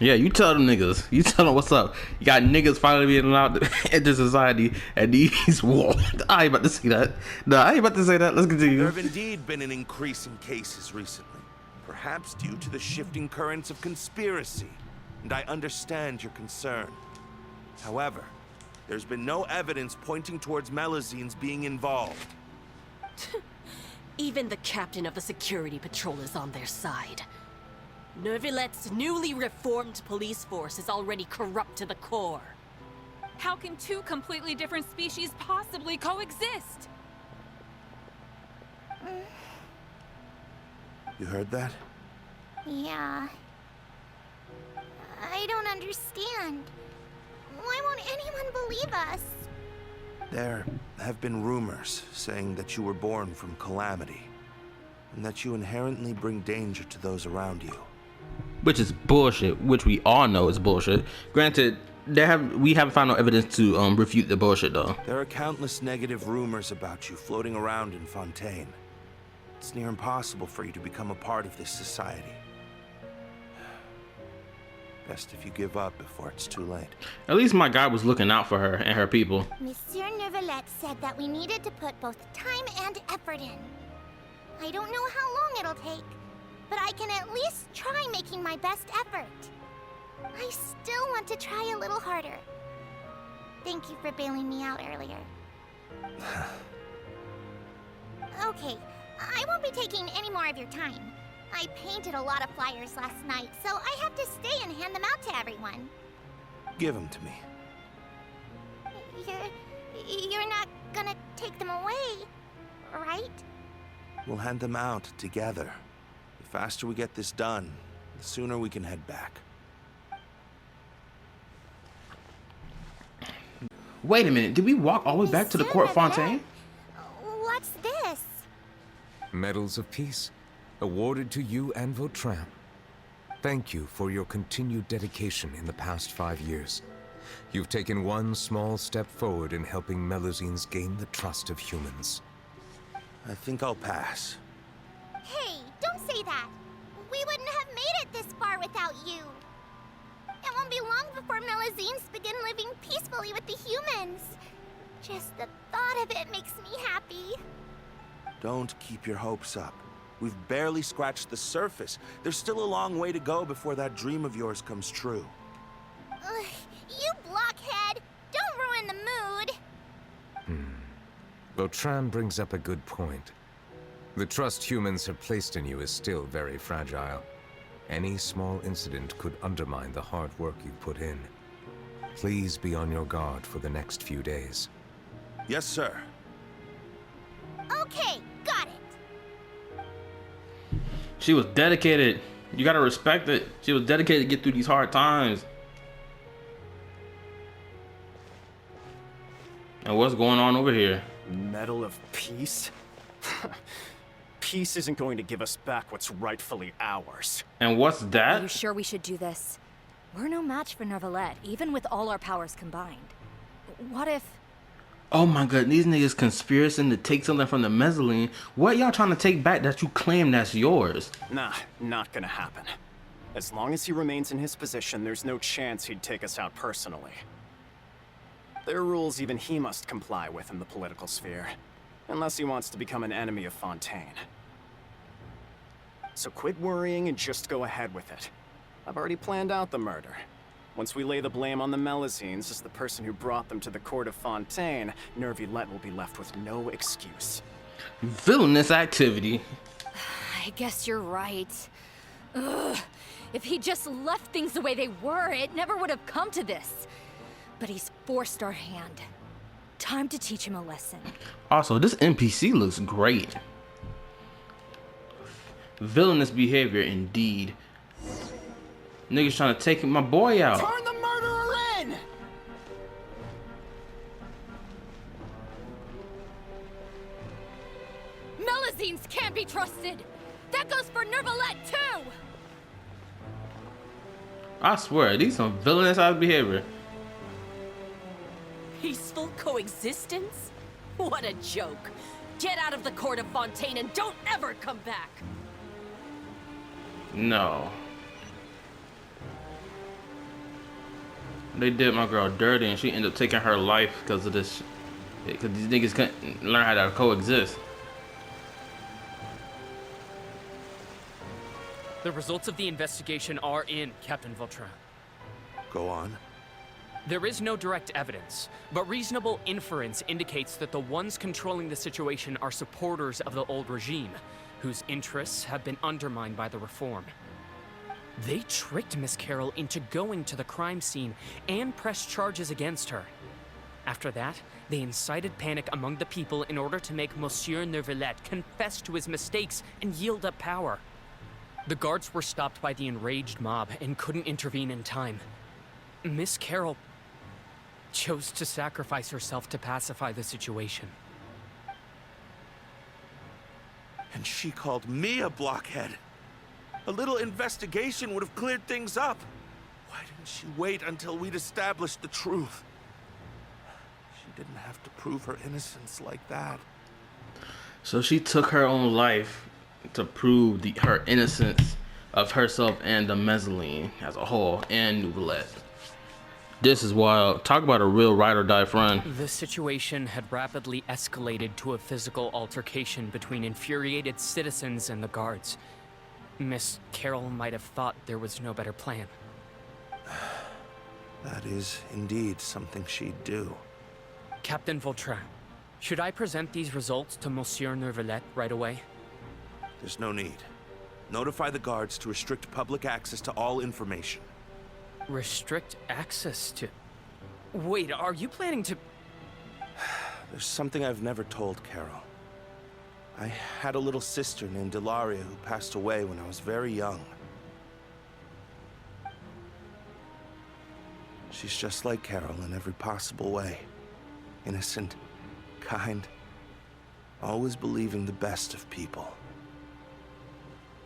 Yeah, you tell them niggas. You tell them what's up. You got niggas finally being allowed to enter society and these walls. I ain't about to say that. No, I ain't about to say that. Let's continue. There have indeed been an increase in cases recently, perhaps due to the shifting currents of conspiracy, and I understand your concern. However, there's been no evidence pointing towards Melazines being involved. Even the captain of the security patrol is on their side. Neuvillette's newly reformed police force is already corrupt to the core. How can two completely different species possibly coexist? You heard that? Yeah. I don't understand. Why won't anyone believe us? There have been rumors saying that you were born from calamity, and that you inherently bring danger to those around you. Which is bullshit, which we all know is bullshit. Granted, we haven't found no evidence to refute the bullshit though. There are countless negative rumors about you floating around in Fontaine. It's near impossible for you to become a part of this society. Best if you give up before it's too late. At least my guy was looking out for her and her people. Monsieur Neuvillette said that we needed to put both time and effort in. I don't know how long it'll take, but I can at least try making my best effort. I still want to try a little harder. Thank you for bailing me out earlier. Okay, I won't be taking any more of your time. I painted a lot of flyers last night, so I have to stay and hand them out to everyone. Give them to me. You're not gonna take them away, right? We'll hand them out together. The faster we get this done, the sooner we can head back. Wait a minute, did we walk all the way back to the Court Fontaine? What's this? Medals of Peace, awarded to you and Vautrin. Thank you for your continued dedication in the past 5 years. You've taken one small step forward in helping Melazines gain the trust of humans. I think I'll pass. Hey, don't say that. We wouldn't have made it this far without you. It won't be long before Melazines begin living peacefully with the humans. Just the thought of it makes me happy. Don't keep your hopes up. We've barely scratched the surface. There's still a long way to go before that dream of yours comes true. Ugh, you blockhead! Don't ruin the mood! Vautrin brings up a good point. The trust humans have placed in you is still very fragile. Any small incident could undermine the hard work you've put in. Please be on your guard for the next few days. Yes, sir. Okay, got it. She was dedicated. You gotta respect it. She was dedicated to get through these hard times. And what's going on over here? Medal of Peace? Peace isn't going to give us back what's rightfully ours. And what's Are you that? sure we should do this? We're no match for Neuvillette, even with all our powers combined. What if... Oh my god, these niggas conspiring to take something from the mezzanine. What y'all trying to take back that you claim that's yours? Nah, not gonna happen. As long as he remains in his position, there's no chance he'd take us out personally. There are rules even he must comply with in the political sphere, unless he wants to become an enemy of Fontaine. So quit worrying and just go ahead with it. I've already planned out the murder. Once we lay the blame on the Melazines as the person who brought them to the court of Fontaine, Neuvillette will be left with no excuse. Villainous activity. I guess you're right. Ugh. If he just left things the way they were, it never would have come to this. But he's forced our hand. Time to teach him a lesson. Also, this NPC looks great. Villainous behavior indeed. Niggas trying to take my boy out. Turn the murderer in! Melazines can't be trusted! That goes for Neuvillette too! I swear, these some villainous ass behavior. Peaceful coexistence? What a joke. Get out of the court of Fontaine and don't ever come back! No. They did my girl dirty and she ended up taking her life because of this. Because these niggas couldn't learn how to coexist. The results of the investigation are in, Captain Vautrin. Go on. There is no direct evidence, but reasonable inference indicates that the ones controlling the situation are supporters of the old regime, whose interests have been undermined by the reform. They tricked Miss Carroll into going to the crime scene and pressed charges against her. After that, they incited panic among the people in order to make Monsieur Neuvillette confess to his mistakes and yield up power. The guards were stopped by the enraged mob and couldn't intervene in time. Miss Carroll chose to sacrifice herself to pacify the situation. And she called me a blockhead. A little investigation would have cleared things up. Why didn't she wait until we'd established the truth? She didn't have to prove her innocence like that. So she took her own life to prove her innocence of herself and the mezzanine as a whole and Neuvillette. This is wild. Talk about a real ride or die friend. The situation had rapidly escalated to a physical altercation between infuriated citizens and the guards. Miss Carroll might have thought there was no better plan. That is indeed something she'd do. Captain Vautrin, should I present these results to Monsieur Neuvillette right away? There's no need. Notify the guards to restrict public access to all information. Restrict access to... Wait, are you planning to... There's something I've never told Carol. I had a little sister named Ilaria who passed away when I was very young. She's just like Carol in every possible way. Innocent, kind, always believing the best of people.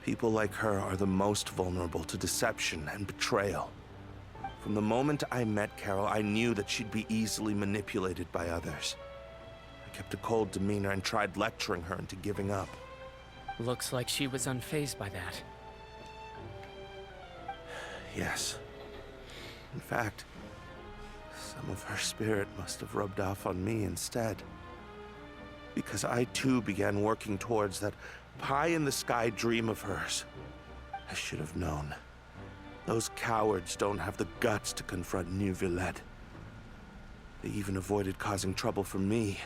People like her are the most vulnerable to deception and betrayal. From the moment I met Carol, I knew that she'd be easily manipulated by others. I kept a cold demeanor and tried lecturing her into giving up. Looks like she was unfazed by that. Yes. In fact, some of her spirit must have rubbed off on me instead. Because I too began working towards that pie-in-the-sky dream of hers. I should have known. Those cowards don't have the guts to confront Neuvillette. They even avoided causing trouble for me.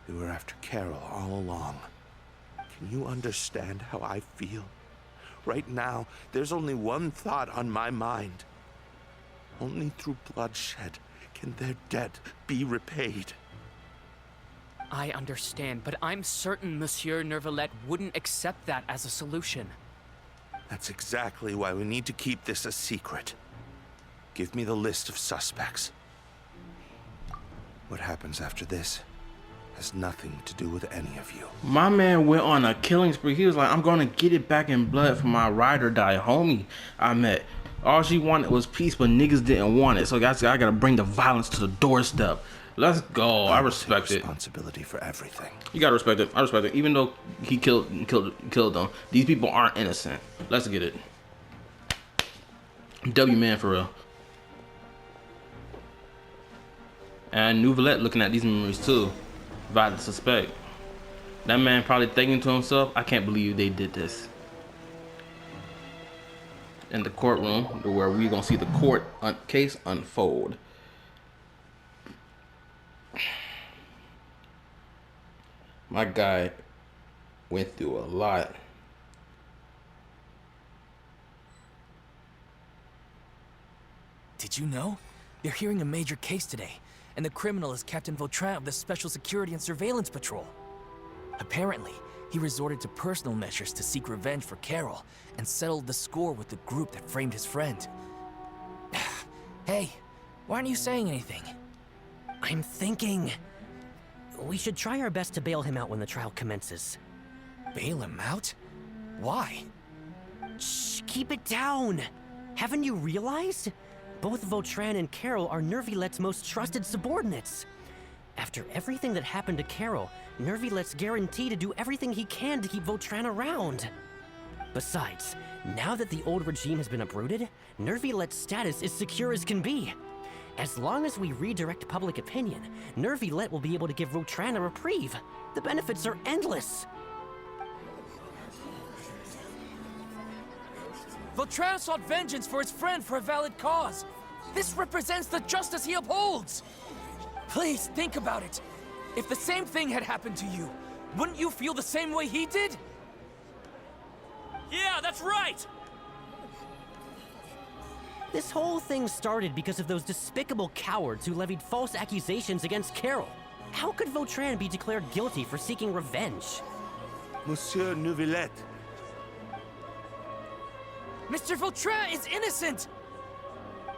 They were after Carol all along. Can you understand how I feel? Right now, there's only one thought on my mind. Only through bloodshed can their debt be repaid. I understand, but I'm certain Monsieur Neuvillette wouldn't accept that as a solution. That's exactly why we need to keep this a secret. Give me the list of suspects. What happens after this has nothing to do with any of you. My man went on a killing spree. He was like, I'm gonna get it back in blood for my ride or die homie I met. All she wanted was peace, but niggas didn't want it. So guys, I gotta bring the violence to the doorstep. Let's go. I respect it. Responsibility for everything. You gotta respect it. I respect it. Even though he killed them, these people aren't innocent. Let's get it. W man for real. And Neuvillette looking at these memories too. About to suspect. That man probably thinking to himself, I can't believe they did this. In the courtroom, where we gonna see the court case unfold. My guy went through a lot. Did you know? They're hearing a major case today, and the criminal is Captain Vautrin of the Special Security and Surveillance Patrol. Apparently, he resorted to personal measures to seek revenge for Carol and settled the score with the group that framed his friend. Hey, why aren't you saying anything? I'm thinking... we should try our best to bail him out when the trial commences. Bail him out? Why? Shh, keep it down! Haven't you realized? Both Vautrin and Carol are Neuvillette's most trusted subordinates. After everything that happened to Carol, Neuvillette's guaranteed to do everything he can to keep Vautrin around. Besides, now that the old regime has been uprooted, Neuvillette's status is secure as can be. As long as we redirect public opinion, Neuvillette will be able to give Vautrin a reprieve. The benefits are endless. Vautrin sought vengeance for his friend for a valid cause. This represents the justice he upholds. Please think about it. If the same thing had happened to you, wouldn't you feel the same way he did? Yeah, that's right! This whole thing started because of those despicable cowards who levied false accusations against Carol. How could Vautrin be declared guilty for seeking revenge? Monsieur Neuvillette. Mr. Vautrin is innocent!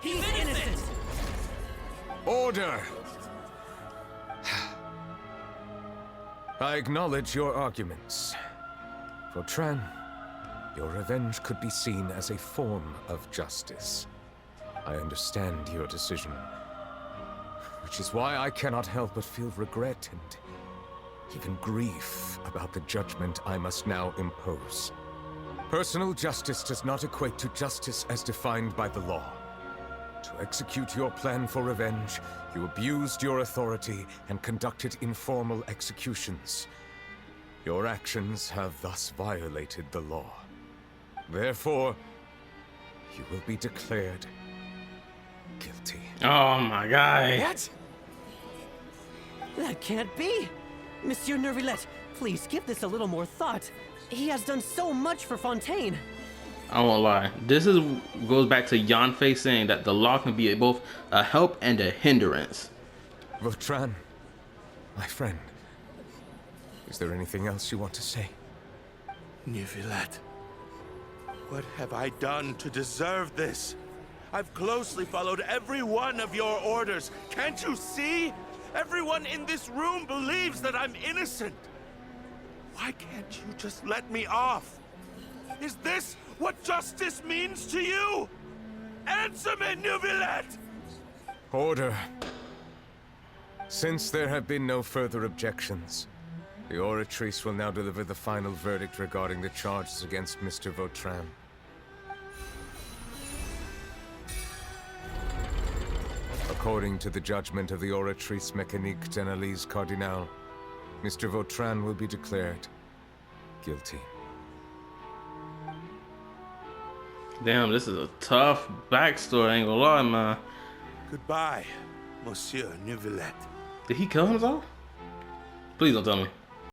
He's innocent! Order! I acknowledge your arguments. Vautrin, your revenge could be seen as a form of justice. I understand your decision, which is why I cannot help but feel regret and even grief about the judgment I must now impose. Personal justice does not equate to justice as defined by the law. To execute your plan for revenge, you abused your authority and conducted informal executions. Your actions have thus violated the law. Therefore, you will be declared guilty. Oh my God. What? That can't be! Monsieur Neuvillette, please give this a little more thought. He has done so much for Fontaine. I won't lie. This goes back to Yanfei saying that the law can be both a help and a hindrance. Vautrin, my friend, is there anything else you want to say? Neuvillette, what have I done to deserve this? I've closely followed every one of your orders. Can't you see? Everyone in this room believes that I'm innocent. Why can't you just let me off? Is this what justice means to you? Answer me, Neuvillette! Order. Since there have been no further objections, the Oratrice will now deliver the final verdict regarding the charges against Mr. Vautrin. According to the judgment of the Oratrice Mécanique d'Analyse Cardinal, Mr. Vautrin will be declared guilty. Damn, this is a tough backstory, I ain't gonna lie, man. Goodbye, Monsieur Neuvillette. Did he kill himself? Please don't tell me.